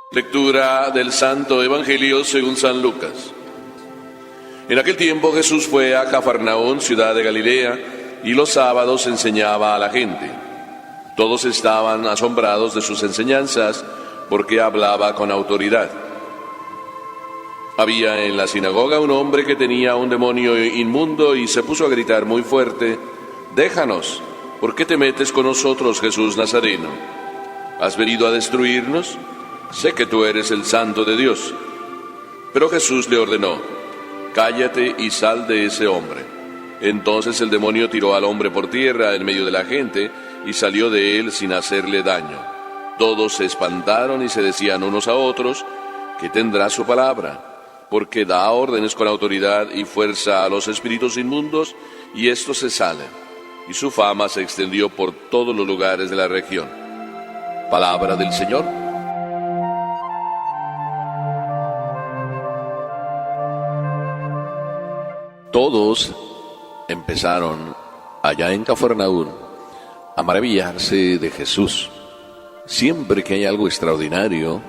Lectura del Santo Evangelio según San Lucas. En aquel tiempo Jesús fue a Cafarnaún, ciudad de Galilea, y los sábados enseñaba a la gente. Todos estaban asombrados de sus enseñanzas, porque hablaba con autoridad. Había en la sinagoga un hombre que tenía un demonio inmundo y se puso a gritar muy fuerte: «Déjanos, ¿por qué te metes con nosotros, Jesús Nazareno? ¿Has venido a destruirnos? Sé que tú eres el Santo de Dios». Pero Jesús le ordenó: «Cállate y sal de ese hombre». Entonces el demonio tiró al hombre por tierra en medio de la gente y salió de él sin hacerle daño. Todos se espantaron y se decían unos a otros: «¿Qué tendrá su palabra? Porque da órdenes con autoridad y fuerza a los espíritus inmundos, y estos se salen». Y su fama se extendió por todos los lugares de la región. Palabra del Señor. Todos empezaron allá en Cafarnaún a maravillarse de Jesús. Siempre que hay algo extraordinario,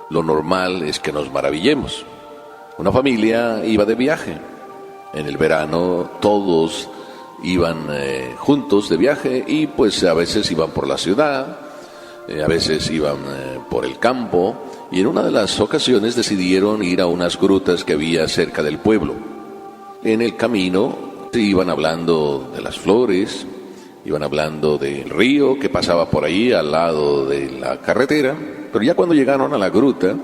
lo normal es que nos maravillemos. Una familia iba de viaje. En el verano todos iban juntos de viaje y pues a veces iban por la ciudad, a veces iban por el campo, y en una de las ocasiones decidieron ir a unas grutas que había cerca del pueblo. En el camino iban hablando de las flores, iban hablando del río que pasaba por ahí al lado de la carretera, pero ya cuando llegaron a la gruta,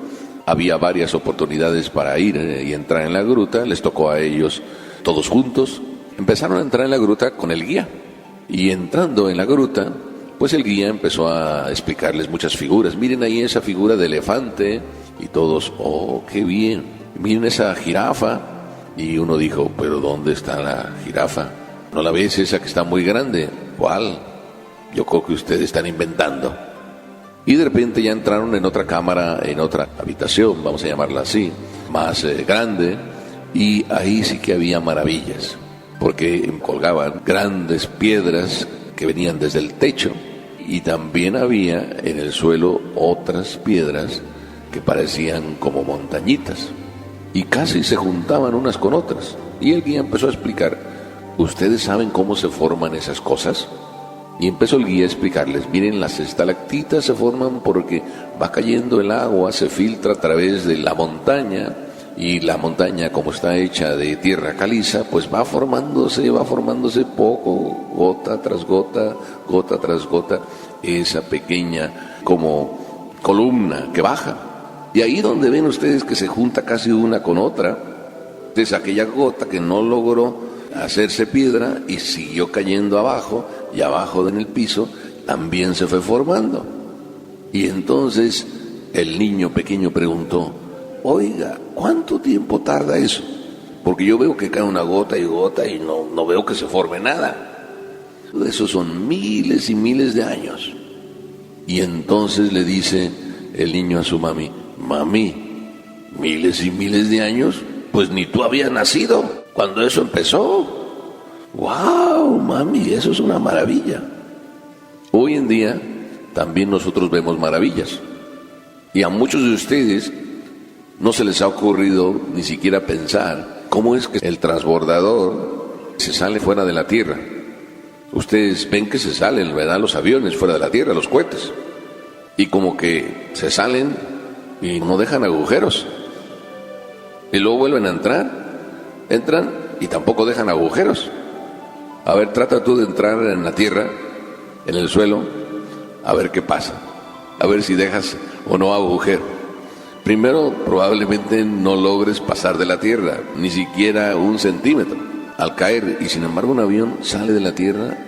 había varias oportunidades para ir y entrar en la gruta. Les tocó a ellos todos juntos. Empezaron a entrar en la gruta con el guía, y entrando en la gruta, pues el guía empezó a explicarles muchas figuras. Miren ahí esa figura de elefante, y todos: «Oh, qué bien». Miren esa jirafa. Y uno dijo: «¿Pero dónde está la jirafa? ¿No la ves, esa que está muy grande?». «¿Cuál? Yo creo que ustedes están inventando». Y de repente ya entraron en otra cámara, en otra habitación, vamos a llamarla así, más grande, y ahí sí que había maravillas, porque colgaban grandes piedras que venían desde el techo, y también había en el suelo otras piedras que parecían como montañitas, y casi se juntaban unas con otras. Y el guía empezó a explicar: «¿Ustedes saben cómo se forman esas cosas?». Y empezó el guía a explicarles: «Miren, las estalactitas se forman porque va cayendo el agua, se filtra a través de la montaña, y la montaña, como está hecha de tierra caliza, pues va formándose poco, gota tras gota, esa pequeña como columna que baja. Y ahí donde ven ustedes que se junta casi una con otra, es aquella gota que no logró hacerse piedra y siguió cayendo abajo, y abajo en el piso también se fue formando». Y entonces el niño pequeño preguntó: «Oiga, ¿cuánto tiempo tarda eso? Porque yo veo que cae una gota y no veo que se forme nada». «Eso son miles y miles de años». Y entonces le dice el niño a su mami: «Mami, miles y miles de años, pues ni tú habías nacido cuando eso empezó». «¡Wow, mami! Eso es una maravilla». Hoy en día también nosotros vemos maravillas, y a muchos de ustedes no se les ha ocurrido ni siquiera pensar cómo es que el transbordador se sale fuera de la Tierra. Ustedes ven que se salen, ¿verdad?, los aviones fuera de la Tierra, los cohetes, y como que se salen y no dejan agujeros, y luego vuelven a entran y tampoco dejan agujeros. A ver, trata tú de entrar en la tierra, en el suelo, a ver qué pasa, a ver si dejas o no agujero. Primero, probablemente no logres pasar de la tierra, ni siquiera 1 centímetro, al caer, y sin embargo un avión sale de la tierra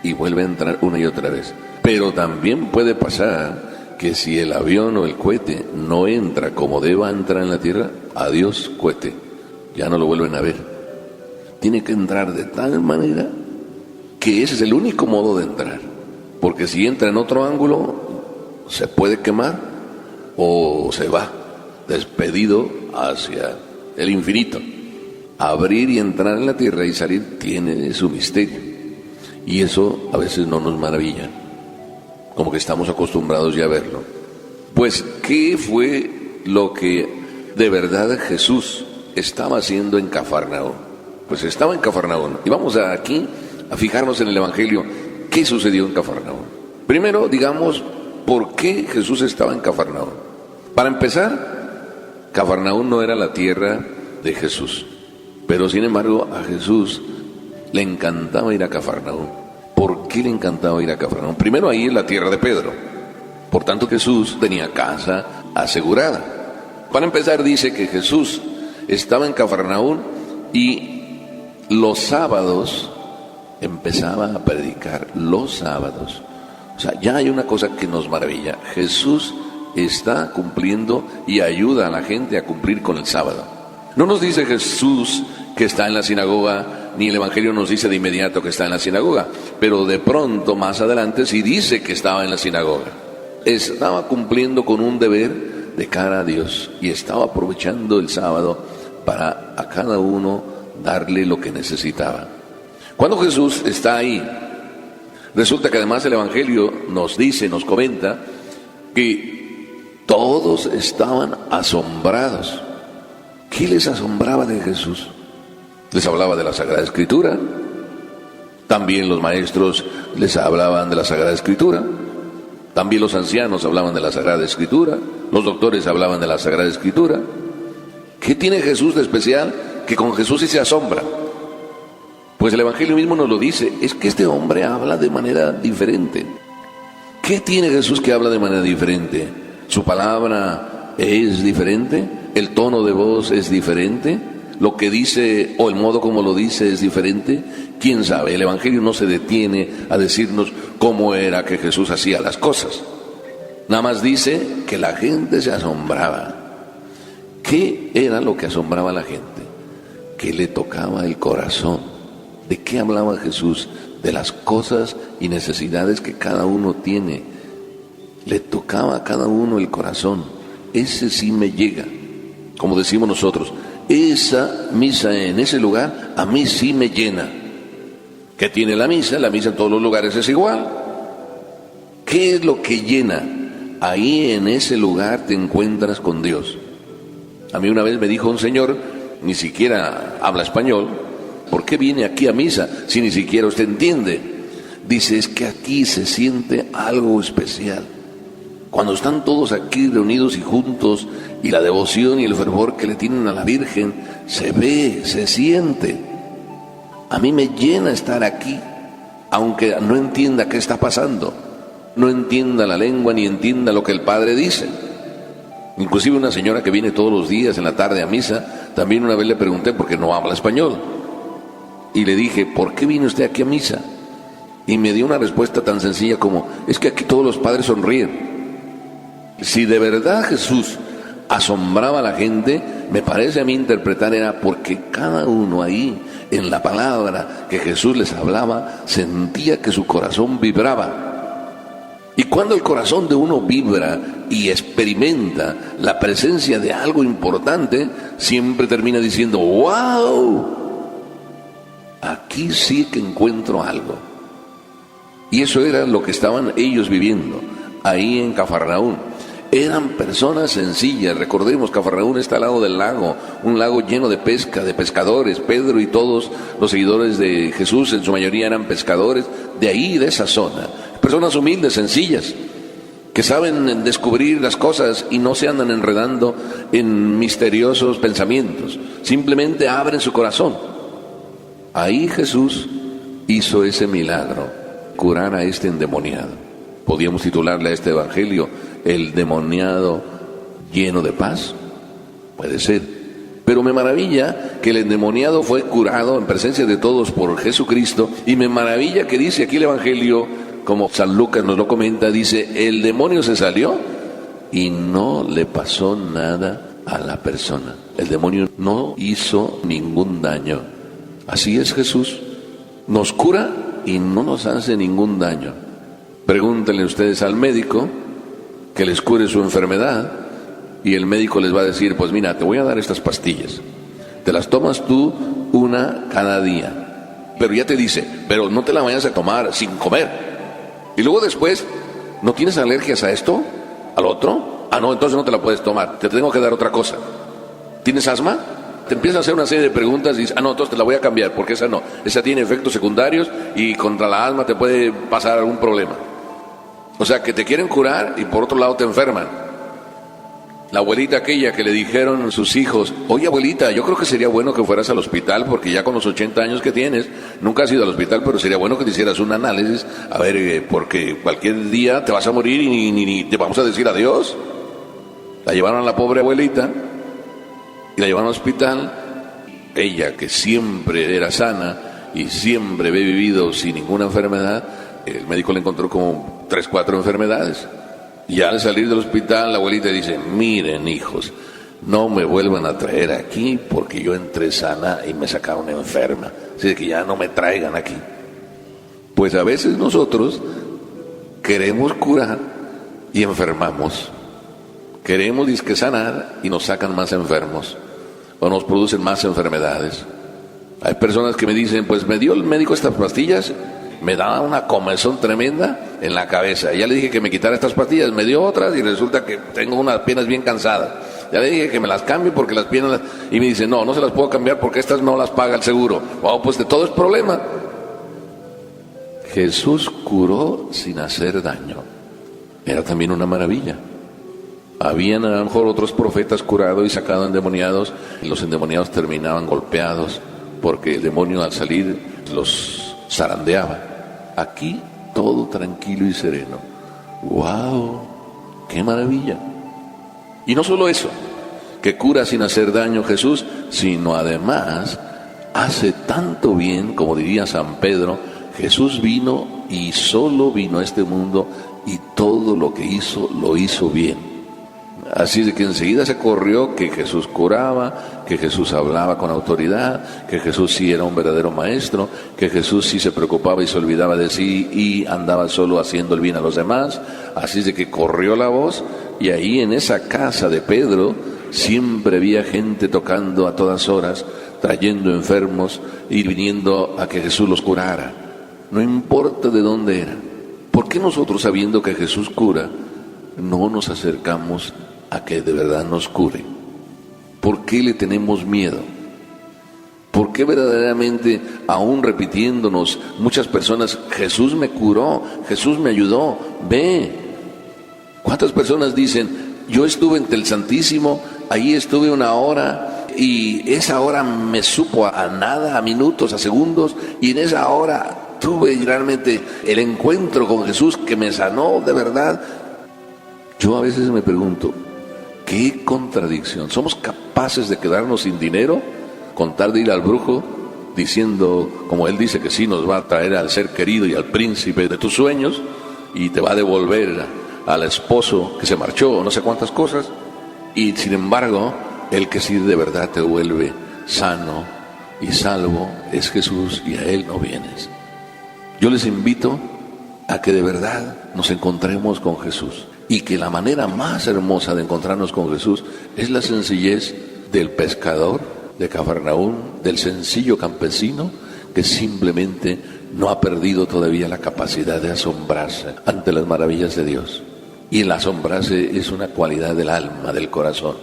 y vuelve a entrar una y otra vez. Pero también puede pasar que si el avión o el cohete no entra como deba entrar en la tierra, adiós cohete, ya no lo vuelven a ver. Tiene que entrar de tal manera que ese es el único modo de entrar, porque si entra en otro ángulo se puede quemar o se va despedido hacia el infinito. Abrir y entrar en la tierra y salir tiene su misterio, y eso a veces no nos maravilla, como que estamos acostumbrados ya a verlo. Pues, ¿qué fue lo que de verdad Jesús estaba haciendo en Cafarnaúm? Pues estaba en Cafarnaúm. Y vamos aquí a fijarnos en el Evangelio. ¿Qué sucedió en Cafarnaúm? Primero, digamos, ¿por qué Jesús estaba en Cafarnaúm? Para empezar, Cafarnaúm no era la tierra de Jesús. Pero sin embargo, a Jesús le encantaba ir a Cafarnaúm. ¿Por qué le encantaba ir a Cafarnaúm? Primero, ahí es la tierra de Pedro. Por tanto, Jesús tenía casa asegurada. Para empezar, dice que Jesús estaba en Cafarnaúm y los sábados empezaba a predicar. Los sábados. O sea, ya hay una cosa que nos maravilla. Jesús está cumpliendo y ayuda a la gente a cumplir con el sábado. No nos dice Jesús que está en la sinagoga, ni el Evangelio nos dice de inmediato que está en la sinagoga, pero de pronto, más adelante, sí dice que estaba en la sinagoga. Estaba cumpliendo con un deber de cara a Dios y estaba aprovechando el sábado para a cada uno darle lo que necesitaba. Cuando Jesús está ahí, resulta que además el Evangelio nos dice, nos comenta, que todos estaban asombrados. ¿Qué les asombraba de Jesús? Les hablaba de la Sagrada Escritura. También los maestros les hablaban de la Sagrada Escritura. También los ancianos hablaban de la Sagrada Escritura. Los doctores hablaban de la Sagrada Escritura. ¿Qué tiene Jesús de especial que con Jesús sí se asombra? Pues el Evangelio mismo nos lo dice. Es que este hombre habla de manera diferente. ¿Qué tiene Jesús que habla de manera diferente? ¿Su palabra es diferente? ¿El tono de voz es diferente? ¿Lo que dice o el modo como lo dice es diferente? ¿Quién sabe? El Evangelio no se detiene a decirnos cómo era que Jesús hacía las cosas. Nada más dice que la gente se asombraba. ¿Qué era lo que asombraba a la gente? Que le tocaba el corazón. ¿De qué hablaba Jesús? De las cosas y necesidades que cada uno tiene. Le tocaba a cada uno el corazón. Ese sí me llega. Como decimos nosotros, esa misa en ese lugar a mí sí me llena. ¿Qué tiene la misa? La misa en todos los lugares es igual. ¿Qué es lo que llena? Ahí en ese lugar te encuentras con Dios. A mí una vez me dijo un señor, ni siquiera habla español, ¿por qué viene aquí a misa si ni siquiera usted entiende? Dice, es que aquí se siente algo especial. Cuando están todos aquí reunidos y juntos, y la devoción y el fervor que le tienen a la Virgen, se ve, se siente. A mí me llena estar aquí, aunque no entienda qué está pasando, no entienda la lengua ni entienda lo que el Padre dice. Inclusive una señora que viene todos los días en la tarde a misa, también una vez le pregunté por qué no habla español. Y le dije, ¿por qué viene usted aquí a misa? Y me dio una respuesta tan sencilla como, es que aquí todos los padres sonríen. Si de verdad Jesús asombraba a la gente, me parece a mí interpretar era porque cada uno ahí en la palabra que Jesús les hablaba sentía que su corazón vibraba. Y cuando el corazón de uno vibra y experimenta la presencia de algo importante, siempre termina diciendo, ¡wow! Aquí sí que encuentro algo. Y eso era lo que estaban ellos viviendo ahí en Cafarnaúm. Eran personas sencillas. Recordemos, Cafarnaúm está al lado del lago, un lago lleno de pesca, de pescadores. Pedro y todos los seguidores de Jesús, en su mayoría eran pescadores, de ahí, de esa zona. Personas humildes, sencillas, que saben descubrir las cosas y no se andan enredando en misteriosos pensamientos. Simplemente abren su corazón. Ahí Jesús hizo ese milagro, curar a este endemoniado. Podríamos titularle a este evangelio, el demoniado lleno de paz. Puede ser. Pero me maravilla que el endemoniado fue curado en presencia de todos por Jesucristo. Y me maravilla que dice aquí el evangelio, como San Lucas nos lo comenta, dice, el demonio se salió y no le pasó nada a la persona. El demonio no hizo ningún daño. Así es Jesús. Nos cura y no nos hace ningún daño. Pregúntenle ustedes al médico que les cure su enfermedad y el médico les va a decir, pues mira, te voy a dar estas pastillas. Te las tomas tú una cada día. Pero ya te dice, pero no te la vayas a tomar sin comer. Y luego después, ¿no tienes alergias a esto? ¿Al otro? Ah, no, entonces no te la puedes tomar, te tengo que dar otra cosa. ¿Tienes asma? Te empiezan a hacer una serie de preguntas y dices, ah, no, entonces te la voy a cambiar, porque esa no, esa tiene efectos secundarios y contra la asma te puede pasar algún problema. O sea, que te quieren curar y por otro lado te enferman. La abuelita aquella que le dijeron sus hijos, oye abuelita, yo creo que sería bueno que fueras al hospital porque ya con los 80 años que tienes, nunca has ido al hospital, pero sería bueno que te hicieras un análisis, a ver, porque cualquier día te vas a morir y ni te vamos a decir adiós. La llevaron a la pobre abuelita y la llevaron al hospital. Ella, que siempre era sana y siempre había vivido sin ninguna enfermedad, el médico le encontró como 3, 4 enfermedades. Y al salir del hospital, la abuelita dice, miren hijos, no me vuelvan a traer aquí porque yo entré sana y me sacaron enferma. Así que ya no me traigan aquí. Pues a veces nosotros queremos curar y enfermamos. Queremos disque sanar y nos sacan más enfermos o nos producen más enfermedades. Hay personas que me dicen, pues me dio el médico estas pastillas, me da una comezón tremenda en la cabeza. Ya le dije que me quitara estas pastillas, me dio otras y resulta que tengo unas piernas bien cansadas. Ya le dije que me las cambie porque las piernas... Y me dice, no se las puedo cambiar porque estas no las paga el seguro. Wow, pues de todo es problema. Jesús curó sin hacer daño. Era también una maravilla. Habían a lo mejor otros profetas curado y sacado endemoniados, y los endemoniados terminaban golpeados porque el demonio al salir los zarandeaba. Aquí todo tranquilo y sereno. ¡Wow! ¡Qué maravilla! Y no solo eso, que cura sin hacer daño Jesús, sino además hace tanto bien, como diría San Pedro, Jesús vino y solo vino a este mundo y todo lo que hizo, lo hizo bien. Así de que enseguida se corrió que Jesús curaba, que Jesús hablaba con autoridad, que Jesús sí era un verdadero maestro, que Jesús sí se preocupaba y se olvidaba de sí y andaba solo haciendo el bien a los demás. Así de que corrió la voz y ahí en esa casa de Pedro siempre había gente tocando a todas horas, trayendo enfermos y viniendo a que Jesús los curara. No importa de dónde eran. ¿Por qué nosotros, sabiendo que Jesús cura, no nos acercamos a que de verdad nos cure? ¿Por qué le tenemos miedo? ¿Por qué verdaderamente, aún repitiéndonos muchas personas, Jesús me curó, Jesús me ayudó, ve? ¿Cuántas personas dicen, yo estuve ante el Santísimo, ahí estuve 1 hora y esa hora me supo a nada, a minutos, a segundos, y en esa hora tuve realmente el encuentro con Jesús que me sanó de verdad? Yo a veces me pregunto, ¿qué contradicción? ¿Somos capaces de quedarnos sin dinero? Con tal de ir al brujo, diciendo, como él dice, que sí nos va a traer al ser querido y al príncipe de tus sueños, y te va a devolver al esposo que se marchó, o no sé cuántas cosas, y sin embargo, el que sí de verdad te vuelve sano y salvo es Jesús, y a Él no vienes. Yo les invito a que de verdad nos encontremos con Jesús, y que la manera más hermosa de encontrarnos con Jesús es la sencillez del pescador de Cafarnaúm, del sencillo campesino que simplemente no ha perdido todavía la capacidad de asombrarse ante las maravillas de Dios. Y el asombrarse es una cualidad del alma, del corazón.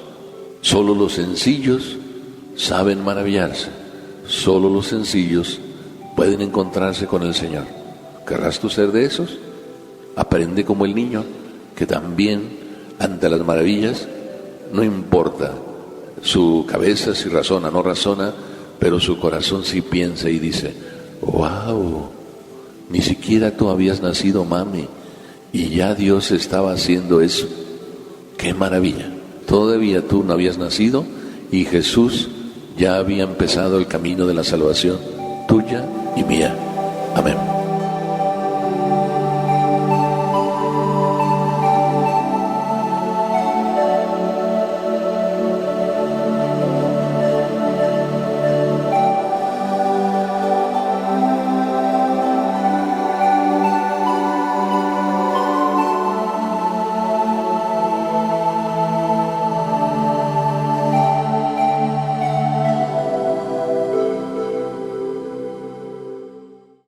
Solo los sencillos saben maravillarse, solo los sencillos pueden encontrarse con el Señor. ¿Querrás tú ser de esos? Aprende como el niño, que también ante las maravillas no importa su cabeza si razona o no razona, pero su corazón sí piensa y dice, wow, ni siquiera tú habías nacido, mami, y ya Dios estaba haciendo eso. ¡Qué maravilla! Todavía tú no habías nacido y Jesús ya había empezado el camino de la salvación tuya y mía. Amén.